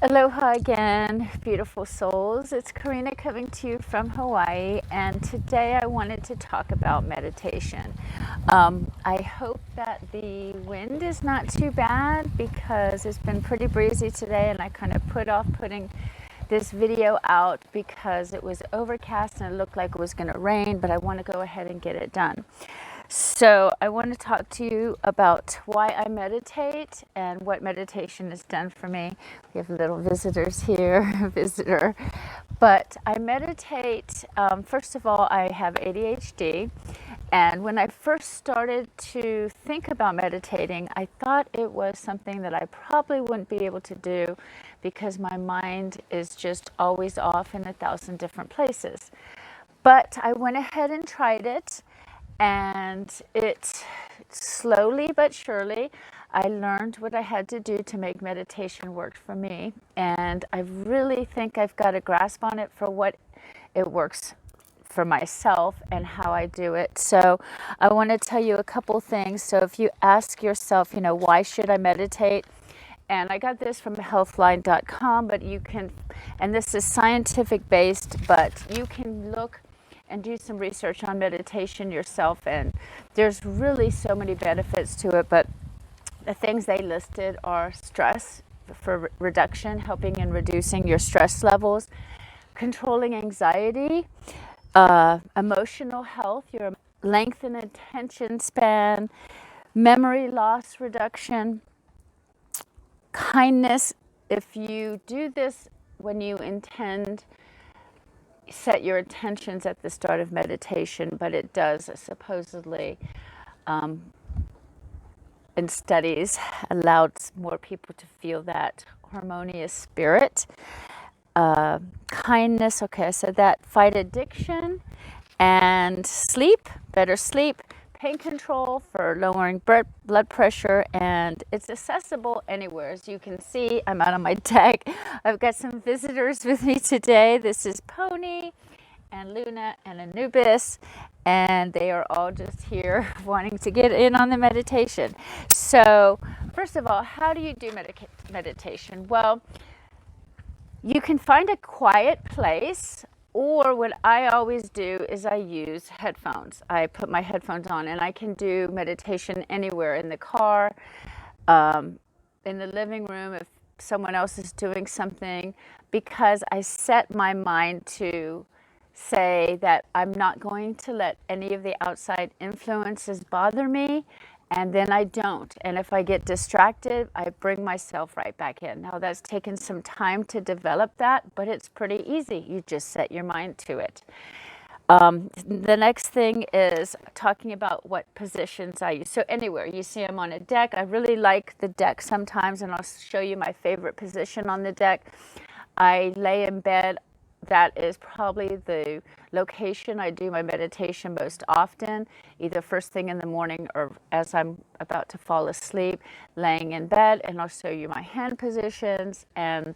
Aloha again, beautiful souls. It's Karina coming to you from Hawaii, and today I wanted to talk about meditation. I hope that the wind is not too bad because it's been pretty breezy today, and I kind of put off putting this video out because it was overcast and it looked like it was going to rain, but I want to go ahead and get it done. So I want to talk to you about why I meditate and what meditation has done for me. We have little visitors here, visitor. But I meditate, first of all, I have ADHD. And when I first started to think about meditating, I thought it was something that I probably wouldn't be able to do because my mind is just always off in 1,000 different places. But I went ahead and tried it. And it slowly but surely, I learned what I had to do to make meditation work for me. And I really think I've got a grasp on it for what it works for myself and how I do it. So I want to tell you a couple things. So if you ask yourself, why should I meditate? And I got this from healthline.com, but you can, and this is scientific based, but you can look and do some research on meditation yourself, and there's really so many benefits to it. But the things they listed are stress for reduction, helping in reducing your stress levels, controlling anxiety, emotional health, your length and attention span, memory loss reduction, kindness. If you do this when you set your intentions at the start of meditation, but it does supposedly, in studies, allowed more people to feel that harmonious spirit. Kindness, okay, I said that. Fight addiction and sleep, better sleep. Pain control for lowering blood pressure, and it's accessible anywhere. As you can see, I'm out on my deck. I've got some visitors with me today. This is Pony and Luna and Anubis, and they are all just here wanting to get in on the meditation. So first of all, how do you do meditation? Well, you can find a quiet place, or what I always do is I use headphones. I put my headphones on and I can do meditation anywhere, in the car, in the living room if someone else is doing something, because I set my mind to say that I'm not going to let any of the outside influences bother me. And then I don't. And if I get distracted, I bring myself right back in. Now, that's taken some time to develop that, but it's pretty easy. You just set your mind to it. The next thing is talking about what positions I use. So anywhere, you see I'm on a deck. I really like the deck sometimes, and I'll show you my favorite position on the deck. I lay in bed. That is probably the location I do my meditation most often, either first thing in the morning or as I'm about to fall asleep, laying in bed. And I'll show you my hand positions and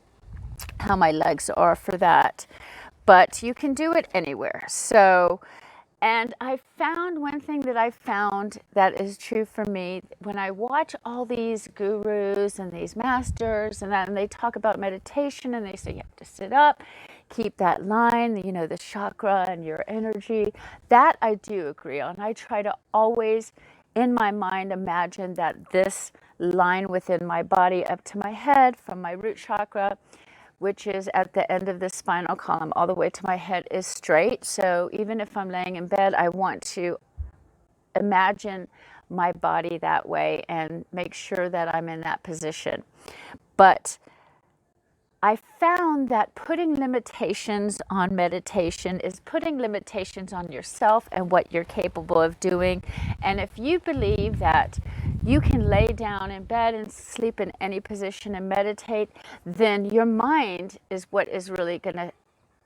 how my legs are for that. But you can do it anywhere. So, and I found one thing that I found that is true for me when I watch all these gurus and these masters and they talk about meditation and they say you have to sit up, keep that line, the chakra and your energy. That I do agree on. I try to always, in my mind, imagine that this line within my body up to my head from my root chakra, which is at the end of the spinal column, all the way to my head, is straight. So even if I'm laying in bed, I want to imagine my body that way and make sure that I'm in that position. But I found that putting limitations on meditation is putting limitations on yourself and what you're capable of doing. And if you believe that you can lay down in bed and sleep in any position and meditate, then your mind is what is really going to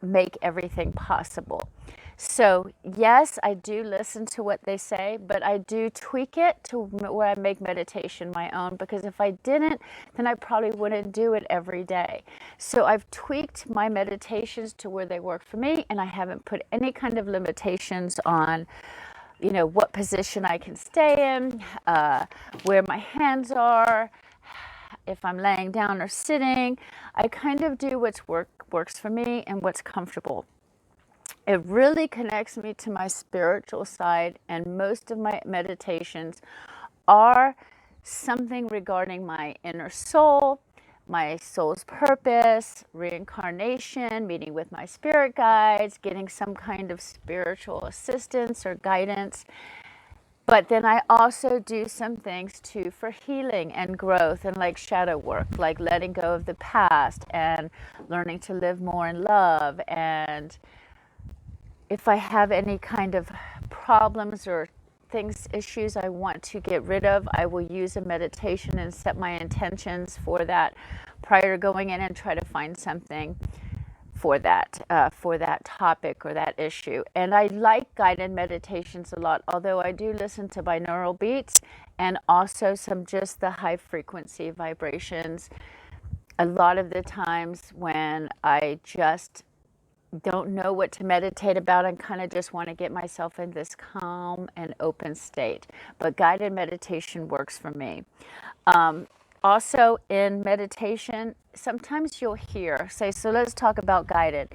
make everything possible. So yes, I do listen to what they say, but I do tweak it to where I make meditation my own, because if I didn't, then I probably wouldn't do it every day. So I've tweaked my meditations to where they work for me, and I haven't put any kind of limitations on what position I can stay in, where my hands are, if I'm laying down or sitting, I kind of do what's works for me and what's comfortable. It really connects me to my spiritual side, and most of my meditations are something regarding my inner soul, my soul's purpose, reincarnation, meeting with my spirit guides, getting some kind of spiritual assistance or guidance. But then I also do some things too for healing and growth, and like shadow work, like letting go of the past and learning to live more in love. And if I have any kind of problems or issues I want to get rid of, I will use a meditation and set my intentions for that prior to going in and try to find something for that topic or that issue. And I like guided meditations a lot, although I do listen to binaural beats and also some just the high frequency vibrations. A lot of the times when I just don't know what to meditate about and kind of just want to get myself in this calm and open state. But guided meditation works for me. Also in meditation, sometimes you'll hear, so let's talk about guided.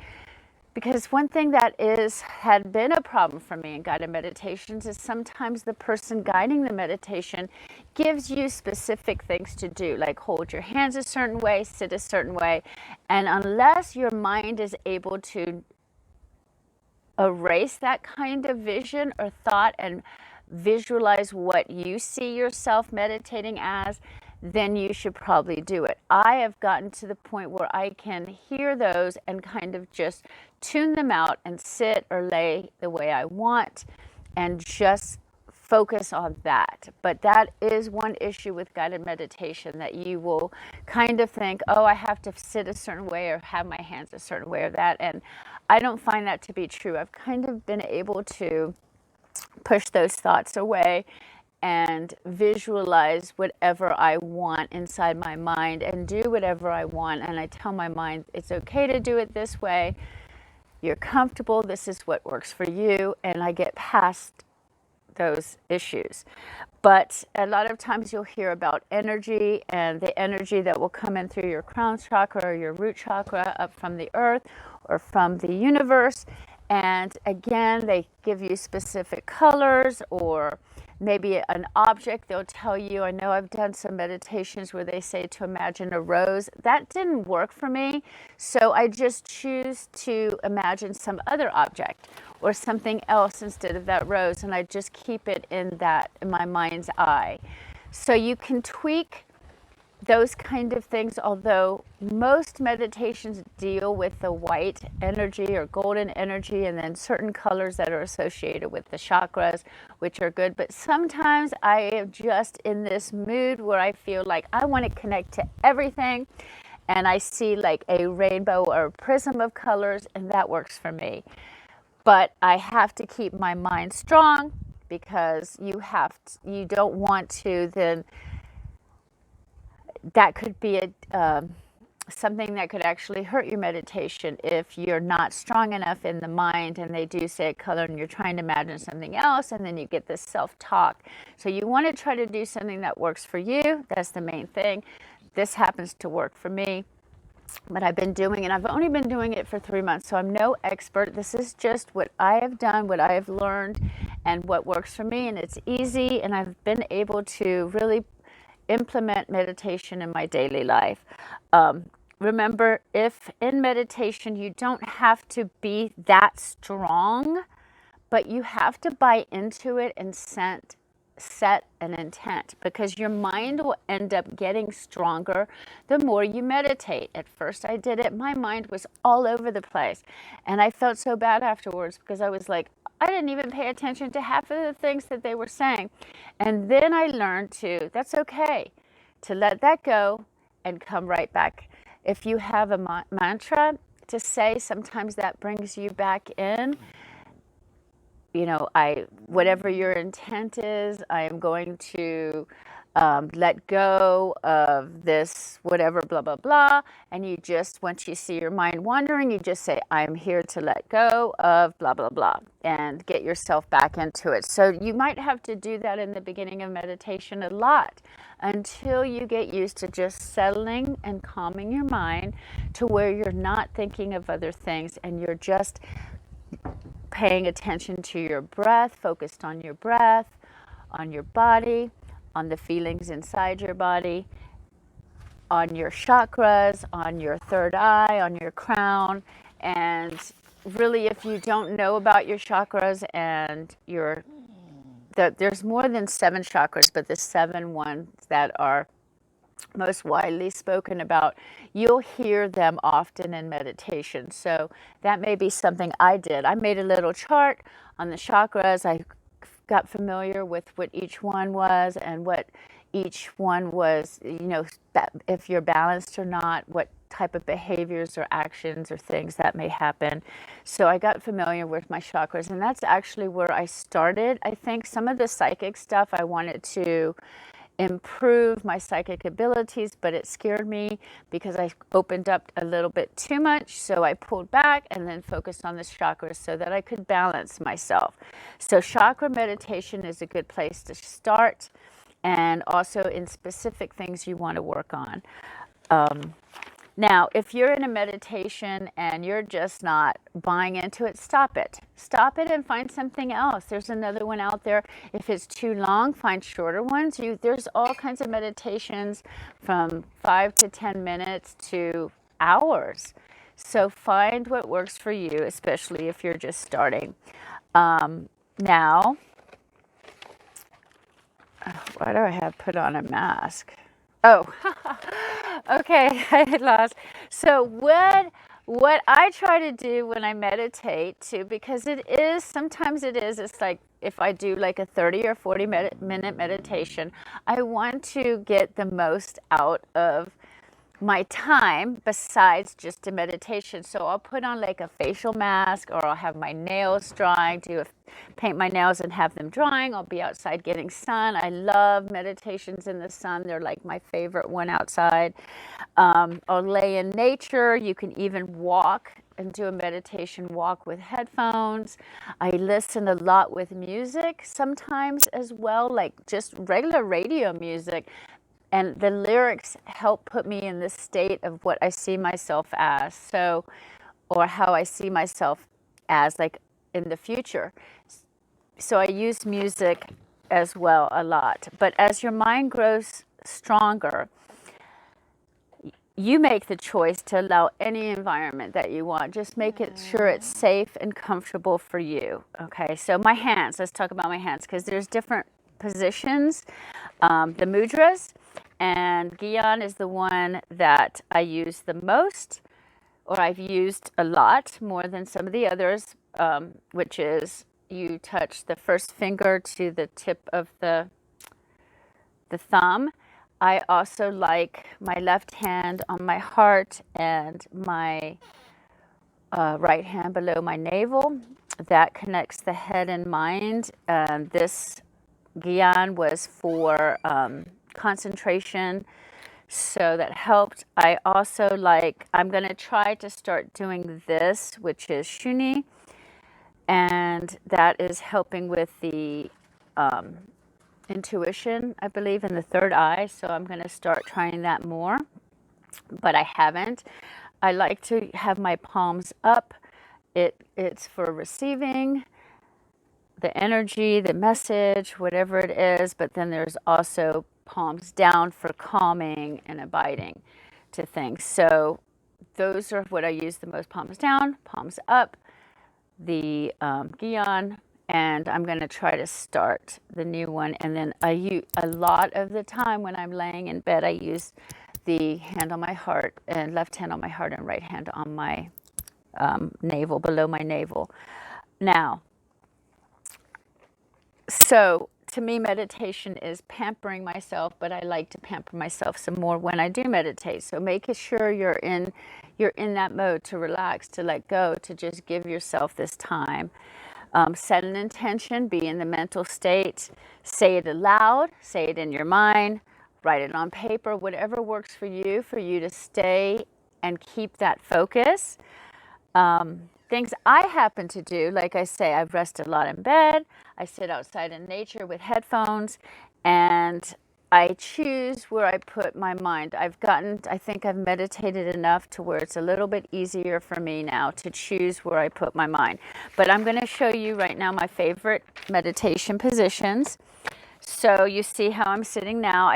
Because one thing that had been a problem for me in guided meditations is sometimes the person guiding the meditation gives you specific things to do, like hold your hands a certain way, sit a certain way. And unless your mind is able to erase that kind of vision or thought and visualize what you see yourself meditating as, then you should probably do it. I have gotten to the point where I can hear those and kind of just tune them out and sit or lay the way I want and just focus on that. But that is one issue with guided meditation, that you will kind of think, oh, I have to sit a certain way or have my hands a certain way or that. And I don't find that to be true. I've kind of been able to push those thoughts away and visualize whatever I want inside my mind and do whatever I want. And I tell my mind, it's okay to do it this way. You're comfortable. This is what works for you. And I get past those issues. But a lot of times you'll hear about energy and the energy that will come in through your crown chakra or your root chakra up from the earth or from the universe. And again, they give you specific colors or maybe an object. They'll tell you, I know I've done some meditations where they say to imagine a rose. That didn't work for me. So I just choose to imagine some other object or something else instead of that rose. And I just keep it in my mind's eye. So you can tweak those kind of things, although most meditations deal with the white energy or golden energy and then certain colors that are associated with the chakras, which are good. But sometimes I am just in this mood where I feel like I want to connect to everything, and I see like a rainbow or a prism of colors, and that works for me. But I have to keep my mind strong, because you don't want to then, that could be something that could actually hurt your meditation if you're not strong enough in the mind and they do say a color and you're trying to imagine something else, and then you get this self-talk. So you want to try to do something that works for you. That's the main thing. This happens to work for me, but I've been doing it. I've only been doing it for 3 months, so I'm no expert. This is just what I have done, what I have learned, and what works for me, and it's easy, and I've been able to really implement meditation in my daily life. Remember, if in meditation you don't have to be that strong, but you have to buy into it and set an intent, because your mind will end up getting stronger the more you meditate. At first I did it, my mind was all over the place, and I felt so bad afterwards because I was like, I didn't even pay attention to half of the things that they were saying. And then I learned that's okay, to let that go and come right back. If you have a mantra to say, sometimes that brings you back in. Whatever your intent is, I am going to let go of this whatever, blah, blah, blah. And you just, once you see your mind wandering, you just say, I'm here to let go of blah, blah, blah, and get yourself back into it. So you might have to do that in the beginning of meditation a lot until you get used to just settling and calming your mind to where you're not thinking of other things and you're just paying attention to your breath, focused on your breath, on your body, on the feelings inside your body, on your chakras, on your third eye, on your crown. And really, if you don't know about your chakras and there's more than 7 chakras, but the 7 ones that are most widely spoken about, you'll hear them often in meditation. So that may be something I did. I made a little chart on the chakras. I got familiar with what each one was and what each one was, if you're balanced or not, what type of behaviors or actions or things that may happen. So I got familiar with my chakras, and that's actually where I started. I think some of the psychic stuff I wanted to improve my psychic abilities, but it scared me because I opened up a little bit too much. So I pulled back and then focused on the chakras so that I could balance myself. So chakra meditation is a good place to start, and also in specific things you want to work on. Now, if you're in a meditation and you're just not buying into it, stop it. Stop it and find something else. There's another one out there. If it's too long, find shorter ones. There's all kinds of meditations from 5 to 10 minutes to hours. So find what works for you, especially if you're just starting. Now, why do I have put on a mask? Oh, okay, I had lost. So what I try to do when I meditate too, because sometimes it's like if I do like a 30 or 40-minute meditation, I want to get the most out of my time besides just a meditation. So I'll put on like a facial mask, or I'll have my nails drying, paint my nails and have them drying. I'll be outside getting sun. I love meditations in the sun. They're like my favorite one outside. I'll lay in nature. You can even walk and do a meditation walk with headphones. I listen a lot with music sometimes as well, like just regular radio music. And the lyrics help put me in this state of what I see myself as, or how I see myself as like in the future. So I use music as well a lot. But as your mind grows stronger, you make the choice to allow any environment that you want. Just make it sure it's safe and comfortable for you. Okay, so my hands, let's talk about my hands, because there's different positions. The mudras, and Gyan is the one that I use the most, or I've used a lot more than some of the others, which is you touch the first finger to the tip of the thumb. I also like my left hand on my heart and my right hand below my navel. That connects the head and mind. This Gyan was for concentration, so that helped. I also I'm going to try to start doing this, which is Shuni, and that is helping with the intuition, I believe, in the third eye. So I'm going to start trying that more, but I haven't. I like to have my palms up. It's for receiving the energy, the message, whatever it is, but then there's also palms down for calming and abiding to things. So those are what I use the most: palms down, palms up, the Gyan, and I'm going to try to start the new one. And then a lot of the time when I'm laying in bed, I use the hand on my heart, and left hand on my heart, and right hand on my navel, below my navel. Now, so to me, meditation is pampering myself, but I like to pamper myself some more when I do meditate. So making sure you're in that mode to relax, to let go, to just give yourself this time. Set an intention, be in the mental state, say it aloud, say it in your mind, write it on paper, whatever works for you to stay and keep that focus. Things I happen to do, like I say, I've rested a lot in bed, I sit outside in nature with headphones, and I choose where I put my mind. I think I've meditated enough to where it's a little bit easier for me now to choose where I put my mind. But I'm going to show you right now my favorite meditation positions. So you see how I'm sitting now.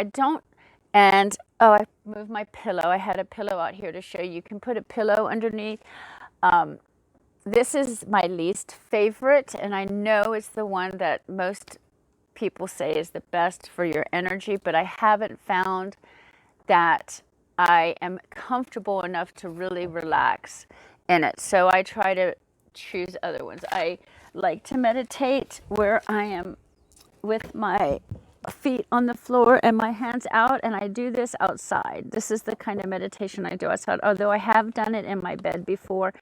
Oh, I moved my pillow. I had a pillow out here to show you. You can put a pillow underneath. This is my least favorite, and I know it's the one that most people say is the best for your energy, but I haven't found that I am comfortable enough to really relax in it. So I try to choose other ones. I like to meditate where I am with my feet on the floor and my hands out, and I do this outside. This is the kind of meditation I do outside, although I have done it in my bed before.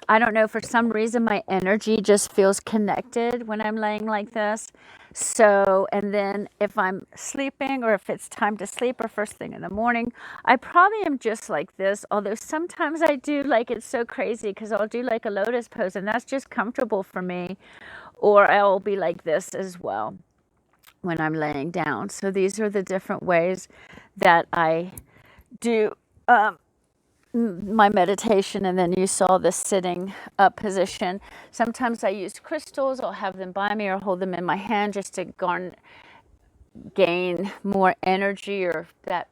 I don't know, for some reason my energy just feels connected when I'm laying like this. So, and then if I'm sleeping or if it's time to sleep or first thing in the morning, I probably am just like this, although sometimes I do, like, it's so crazy because I'll do like a lotus pose and that's just comfortable for me, or I'll be like this as well when I'm laying down. So these are the different ways that I do my meditation. And then you saw the sitting up position. Sometimes I use crystals. I'll have them by me or hold them in my hand just to gain more energy, or that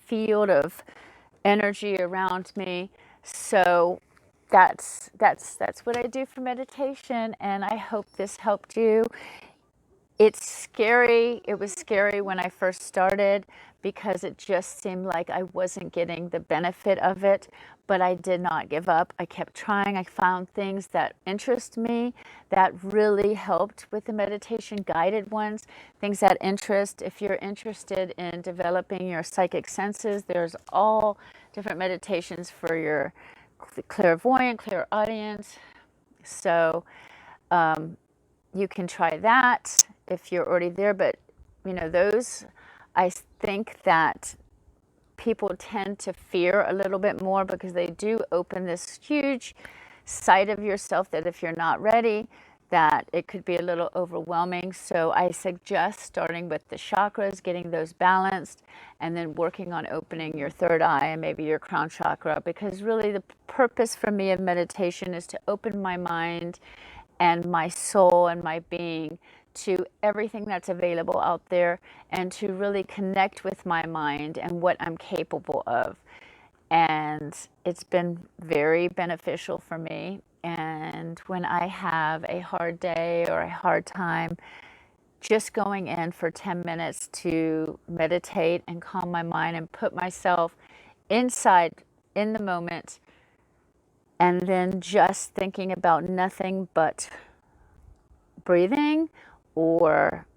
field of energy around me. So that's what I do for meditation, and I hope this helped you. It's scary. It was scary when I first started because it just seemed like I wasn't getting the benefit of it, but I did not give up. I kept trying. I found things that interest me that really helped with the meditation, guided ones, things that interest. If you're interested in developing your psychic senses, there's all different meditations for your clairvoyant, clairaudience. So you can try that if you're already there, but those, I think that people tend to fear a little bit more because they do open this huge side of yourself that if you're not ready, that it could be a little overwhelming. So I suggest starting with the chakras, getting those balanced, and then working on opening your third eye and maybe your crown chakra, because really the purpose for me of meditation is to open my mind and my soul and my being to everything that's available out there, and to really connect with my mind and what I'm capable of. And it's been very beneficial for me. And when I have a hard day or a hard time, just going in for 10 minutes to meditate and calm my mind and put myself inside in the moment, and then just thinking about nothing but breathing or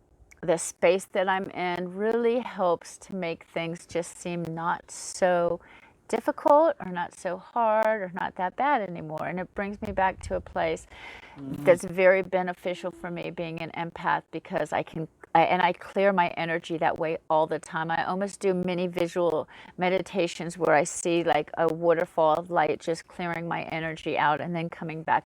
the space that I'm in, really helps to make things just seem not so difficult or not so hard or not that bad anymore. And it brings me back to a place that's very beneficial for me, being an empath, because I clear my energy that way all the time. I almost do mini visual meditations where I see like a waterfall of light just clearing my energy out and then coming back